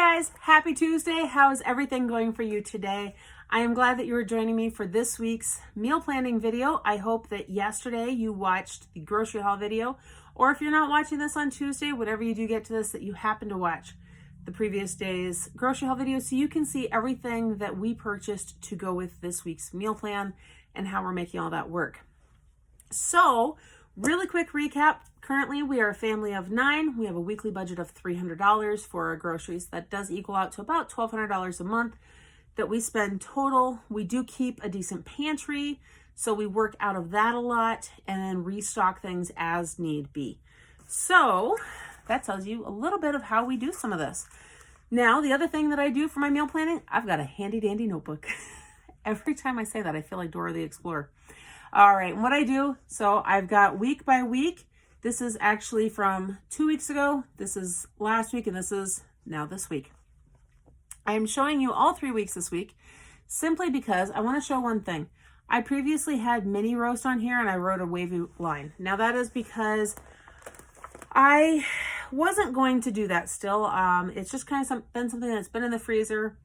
guys, happy Tuesday. How is everything going for you today? I am glad that you are joining me for this week's meal planning video. I hope that yesterday you watched the grocery haul video, or if you're not watching this on Tuesday, whatever you do get to this, that you happen to watch the previous day's grocery haul video so you can see everything that we purchased to go with this week's meal plan and how we're making all that work. So, really quick recap. Currently, we are a family of 9. We have a weekly budget of $300 for our groceries. That does equal out to about $1,200 a month that we spend total. We do keep a decent pantry, so we work out of that a lot and then restock things as need be. So that tells you a little bit of how we do some of this. Now, the other thing that I do for my meal planning, I've got a handy dandy notebook. Every time I say that, I feel like Dora the Explorer. All right, and what I do, so I've got week by week. This is actually from 2 weeks ago. This is last week, and this is now this week. I am showing you all 3 weeks this week simply because I want to show one thing. I previously had mini roast on here, and I wrote a wavy line. Now, that is because I wasn't going to do that still. It's just kind of been something that's been in the freezer,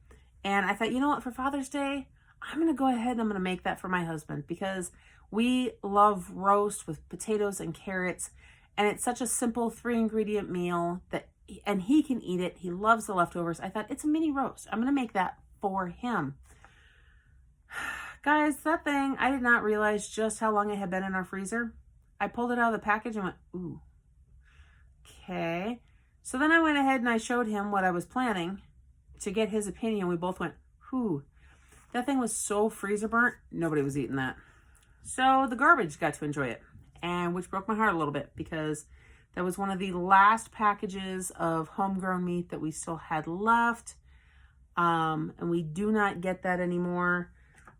and I thought, you know what, for Father's Day, I'm going to go ahead and I'm going to make that for my husband because we love roast with potatoes and carrots, and it's such a simple 3-ingredient meal and he can eat it. He loves the leftovers. I thought, it's a mini roast. I'm going to make that for him. Guys, that thing, I did not realize just how long it had been in our freezer. I pulled it out of the package and went, ooh, okay. So then I went ahead and I showed him what I was planning to get his opinion. We both went, whew. That thing was so freezer burnt, nobody was eating that. So the garbage got to enjoy it, and which broke my heart a little bit because that was one of the last packages of homegrown meat that we still had left. And we do not get that anymore.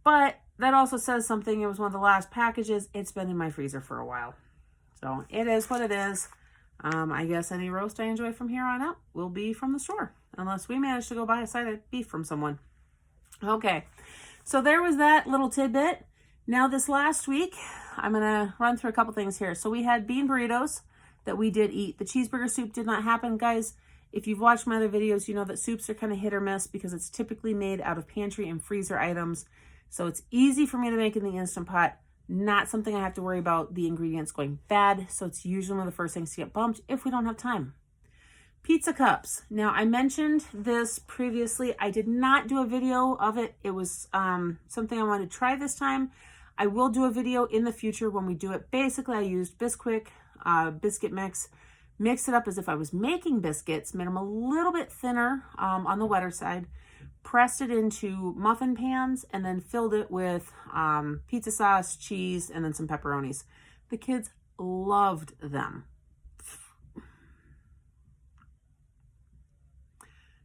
But that also says something. It was one of the last packages. It's been in my freezer for a while. So it is what it is. I guess any roast I enjoy from here on out will be from the store, unless we manage to go buy a side of beef from someone. Okay, so there was that little tidbit. Now this last week, I'm going to run through a couple things here. So we had bean burritos that we did eat. The cheeseburger soup did not happen. Guys, if you've watched my other videos, you know that soups are kind of hit or miss because it's typically made out of pantry and freezer items. So it's easy for me to make in the Instant Pot. Not something I have to worry about the ingredients going bad. So it's usually one of the first things to get bumped if we don't have time. Pizza cups. Now, I mentioned this previously. I did not do a video of it. It was something I wanted to try this time. I will do a video in the future when we do it. Basically, I used Bisquick biscuit mix, mixed it up as if I was making biscuits, made them a little bit thinner on the wetter side, pressed it into muffin pans, and then filled it with pizza sauce, cheese, and then some pepperonis. The kids loved them.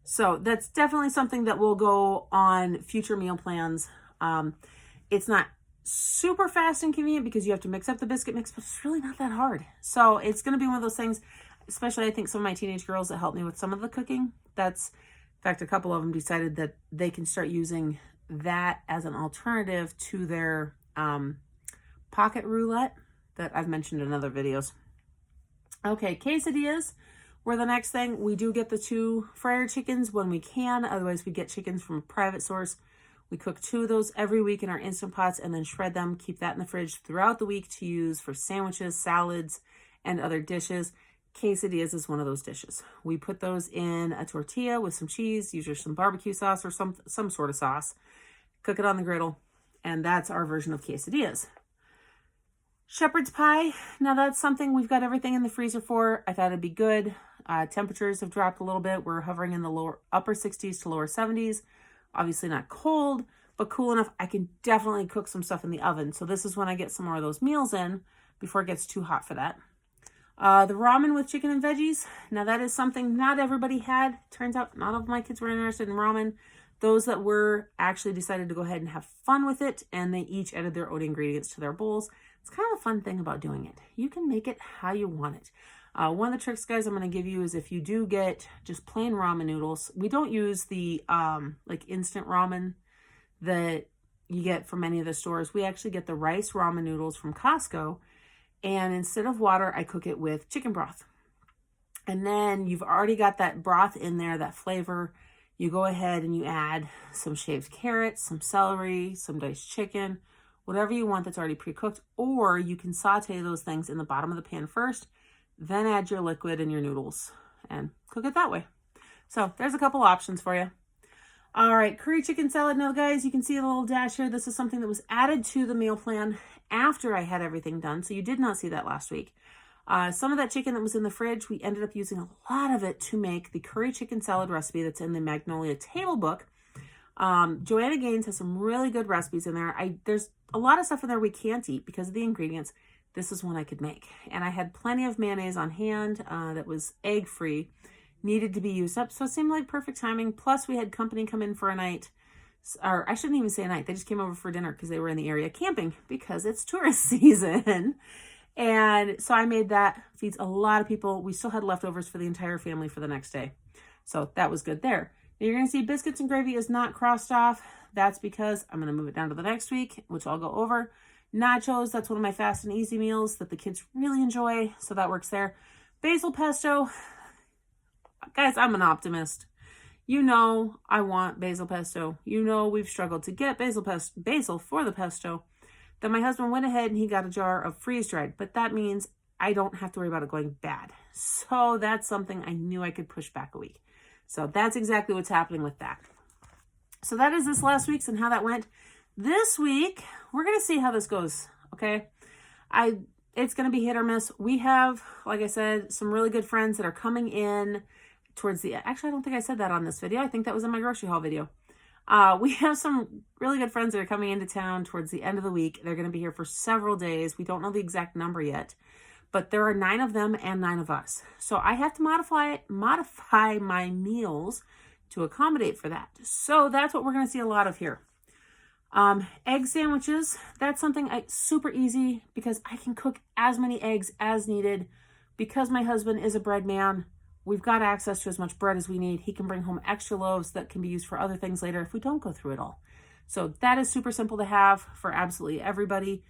So that's definitely something that will go on future meal plans. It's not super fast and convenient because you have to mix up the biscuit mix, but it's really not that hard. So it's going to be one of those things, especially I think some of my teenage girls that help me with some of the cooking. In fact, a couple of them decided that they can start using that as an alternative to their pocket roulette that I've mentioned in other videos. Okay, quesadillas were the next thing. We do get the 2 fryer chickens when we can. Otherwise, we get chickens from a private source. We cook 2 of those every week in our Instant Pots and then shred them, keep that in the fridge throughout the week to use for sandwiches, salads, and other dishes. Quesadillas is one of those dishes. We put those in a tortilla with some cheese, usually some barbecue sauce or some sort of sauce. Cook it on the griddle, and that's our version of quesadillas. Shepherd's pie. Now that's something we've got everything in the freezer for. I thought it'd be good. Temperatures have dropped a little bit. We're hovering in the upper 60s to lower 70s. Obviously not cold, but cool enough. I can definitely cook some stuff in the oven. So this is when I get some more of those meals in before it gets too hot for that. The ramen with chicken and veggies. Now that is something not everybody had. Turns out not all of my kids were interested in ramen. Those that were actually decided to go ahead and have fun with it, and they each added their own ingredients to their bowls. It's kind of a fun thing about doing it. You can make it how you want it. One of the tricks, guys, I'm going to give you is if you do get just plain ramen noodles, we don't use the like instant ramen that you get from many of the stores. We actually get the rice ramen noodles from Costco, and instead of water, I cook it with chicken broth. And then you've already got that broth in there, that flavor. You go ahead and you add some shaved carrots, some celery, some diced chicken, whatever you want that's already pre-cooked, or you can saute those things in the bottom of the pan first, then add your liquid and your noodles and cook it that way. So there's a couple options for you. All right, curry chicken salad. Now, guys, you can see a little dash here. This is something that was added to the meal plan after I had everything done, so you did not see that last week. Some of that chicken that was in the fridge, we ended up using a lot of it to make the curry chicken salad recipe that's in the Magnolia Table Book. Joanna Gaines has some really good recipes in there. There's a lot of stuff in there we can't eat because of the ingredients. This is one I could make. And I had plenty of mayonnaise on hand that was egg-free, needed to be used up. So it seemed like perfect timing. Plus, we had company come in for a night. Or I shouldn't even say a night. They just came over for dinner because they were in the area camping because it's tourist season. And so I made that. Feeds a lot of people. We still had leftovers for the entire family for the next day. So that was good there. Now you're going to see biscuits and gravy is not crossed off. That's because I'm going to move it down to the next week, which I'll go over. Nachos, that's one of my fast and easy meals that the kids really enjoy. So that works there. Basil pesto. Guys, I'm an optimist. You know I want basil pesto. You know we've struggled to get basil for the pesto. Then my husband went ahead and he got a jar of freeze-dried, but that means I don't have to worry about it going bad. So that's something I knew I could push back a week. So that's exactly what's happening with that. So that is this last week's and how that went. This week, we're going to see how this goes, okay? It's going to be hit or miss. We have, like I said, some really good friends that are coming in towards the, actually, I don't think I said that on this video. I think that was in my grocery haul video. We have some really good friends that are coming into town towards the end of the week. They're going to be here for several days. We don't know the exact number yet, but there are 9 of them and 9 of us. So I have to modify my meals to accommodate for that. So that's what we're going to see a lot of here. Egg sandwiches, that's something super easy because I can cook as many eggs as needed. Because my husband is a bread man, we've got access to as much bread as we need. He can bring home extra loaves that can be used for other things later if we don't go through it all. So that is super simple to have for absolutely everybody.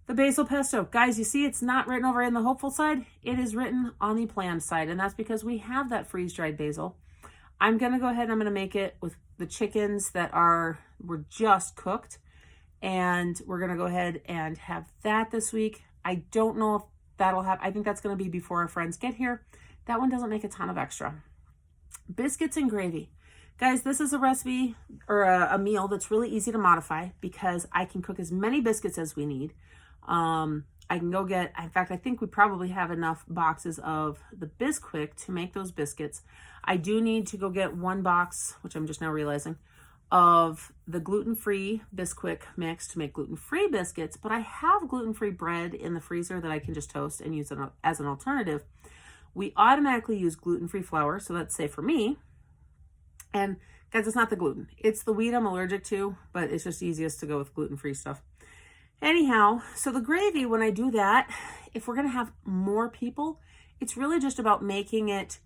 The basil pesto, guys, you see it's not written over in the hopeful side. It is written on the planned side, and that's because we have that freeze-dried basil. I'm going to go ahead and I'm going to make it with the chickens that were just cooked. And we're going to go ahead and have that this week. I don't know if that'll happen. I think that's going to be before our friends get here. That one doesn't make a ton of extra. Biscuits and gravy. Guys, this is a recipe or a meal that's really easy to modify because I can cook as many biscuits as we need. I can go get, in fact, I think we probably have enough boxes of the Bisquick to make those biscuits. I do need to go get 1 box, which I'm just now realizing, of the gluten-free Bisquick mix to make gluten-free biscuits, but I have gluten-free bread in the freezer that I can just toast and use it as an alternative. We automatically use gluten-free flour, so that's safe for me. And guys, it's not the gluten. It's the wheat I'm allergic to, but it's just easiest to go with gluten-free stuff. Anyhow, so the gravy, when I do that, if we're going to have more people, it's really just about making it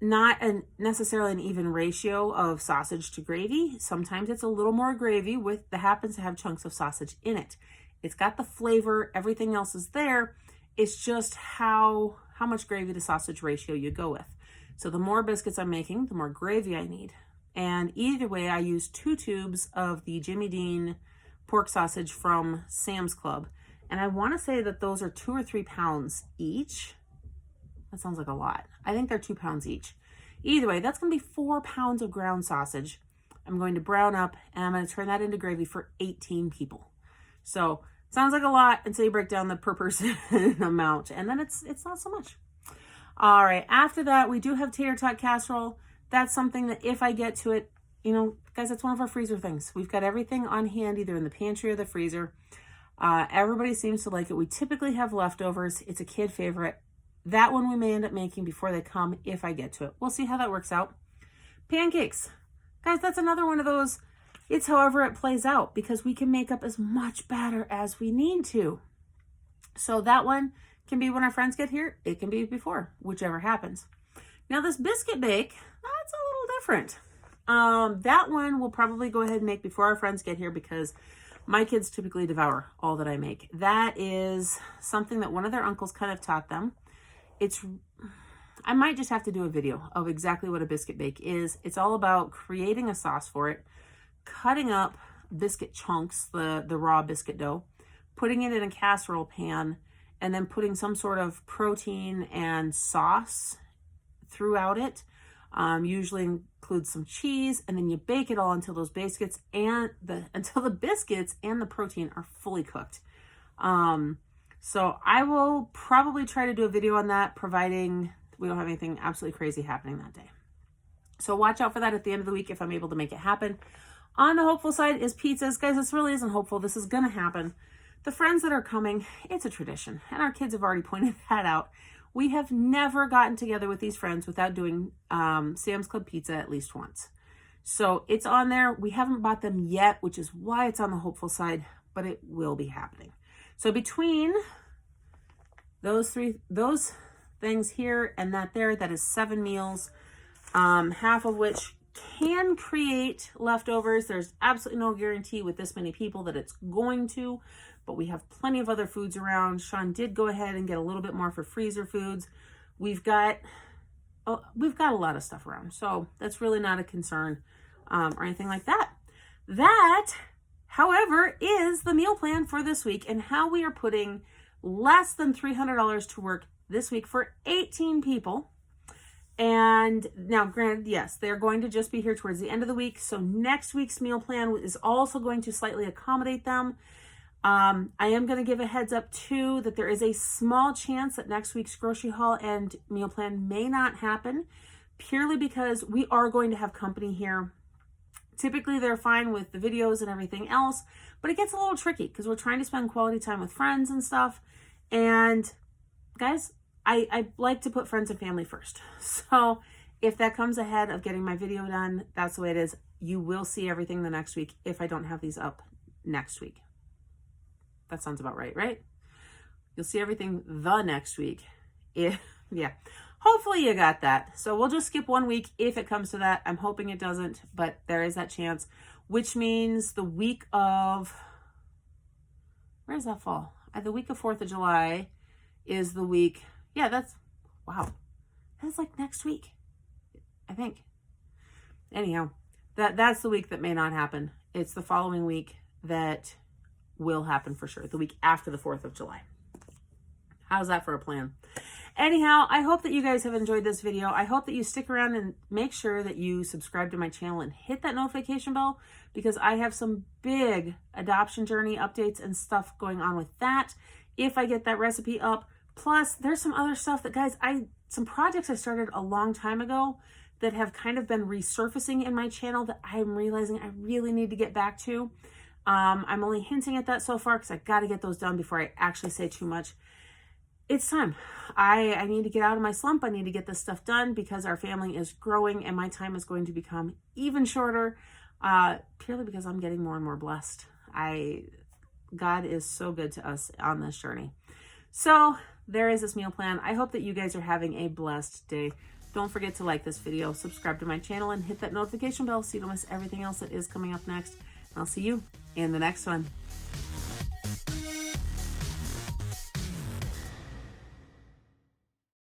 not necessarily an even ratio of sausage to gravy. Sometimes it's a little more gravy that happens to have chunks of sausage in it. It's got the flavor, everything else is there. It's just how much gravy to sausage ratio you go with. So the more biscuits I'm making, the more gravy I need. And either way, I use 2 tubes of the Jimmy Dean pork sausage from Sam's Club. And I want to say that those are 2 or 3 pounds each. That sounds like a lot. I think they're 2 pounds each. Either way, that's going to be 4 pounds of ground sausage. I'm going to brown up and I'm going to turn that into gravy for 18 people. So sounds like a lot until you break down the per person amount. And then it's not so much. All right. After that, we do have tater tot casserole. That's something that if I get to it, you know, guys, that's one of our freezer things. We've got everything on hand, either in the pantry or the freezer. Everybody seems to like it. We typically have leftovers. It's a kid favorite. That one we may end up making before they come if I get to it. We'll see how that works out. Pancakes. Guys, that's another one of those. It's however it plays out because we can make up as much batter as we need to. So that one can be when our friends get here. It can be before, whichever happens. Now this biscuit bake, that's a little different. That one we'll probably go ahead and make before our friends get here because my kids typically devour all that I make. That is something that one of their uncles kind of taught them. It's I might just have to do a video of exactly what a biscuit bake is. It's all about creating a sauce for it, cutting up biscuit chunks, the raw biscuit dough, putting it in a casserole pan, and then putting some sort of protein and sauce throughout it. Usually includes some cheese, and then you bake it all until those biscuits and until the biscuits and the protein are fully cooked. So I will probably try to do a video on that, providing we don't have anything absolutely crazy happening that day. So watch out for that at the end of the week if I'm able to make it happen. On the hopeful side is pizzas. Guys, this really isn't hopeful. This is going to happen. The friends that are coming, it's a tradition, and our kids have already pointed that out. We have never gotten together with these friends without doing Sam's Club pizza at least once. So it's on there. We haven't bought them yet, which is why it's on the hopeful side, but it will be happening. So between those things here and that there, that is 7 meals, half of which can create leftovers. There's absolutely no guarantee with this many people that it's going to, but we have plenty of other foods around. Sean did go ahead and get a little bit more for freezer foods. We've got a lot of stuff around, so that's really not a concern or anything like that. That, however, is the meal plan for this week and how we are putting less than $300 to work this week for 18 people. And now, granted, yes, they're going to just be here towards the end of the week. So next week's meal plan is also going to slightly accommodate them. I am going to give a heads up too that there is a small chance that next week's grocery haul and meal plan may not happen, purely because we are going to have company here. Typically, they're fine with the videos and everything else, but it gets a little tricky because we're trying to spend quality time with friends and stuff. And guys, I like to put friends and family first. So if that comes ahead of getting my video done, that's the way it is. You will see everything the next week if I don't have these up next week. That sounds about right, right? You'll see everything the next week. Yeah. Hopefully you got that. So we'll just skip 1 week if it comes to that. I'm hoping it doesn't, but there is that chance, which means the week of, where does that fall? The week of 4th of July is the week. Yeah, wow. That's like next week, I think. Anyhow, that's the week that may not happen. It's the following week that will happen for sure. The week after the 4th of July. How's that for a plan? Anyhow, I hope that you guys have enjoyed this video. I hope that you stick around and make sure that you subscribe to my channel and hit that notification bell, because I have some big adoption journey updates and stuff going on with that if I get that recipe up. Plus, there's some other stuff that, guys, some projects I started a long time ago that have kind of been resurfacing in my channel that I'm realizing I really need to get back to. I'm only hinting at that so far because I got to get those done before I actually say too much. It's time. I need to get out of my slump. I need to get this stuff done because our family is growing and my time is going to become even shorter, purely because I'm getting more and more blessed. God is so good to us on this journey. So there is this meal plan. I hope that you guys are having a blessed day. Don't forget to like this video, subscribe to my channel, and hit that notification bell so you don't miss everything else that is coming up next. And I'll see you in the next one.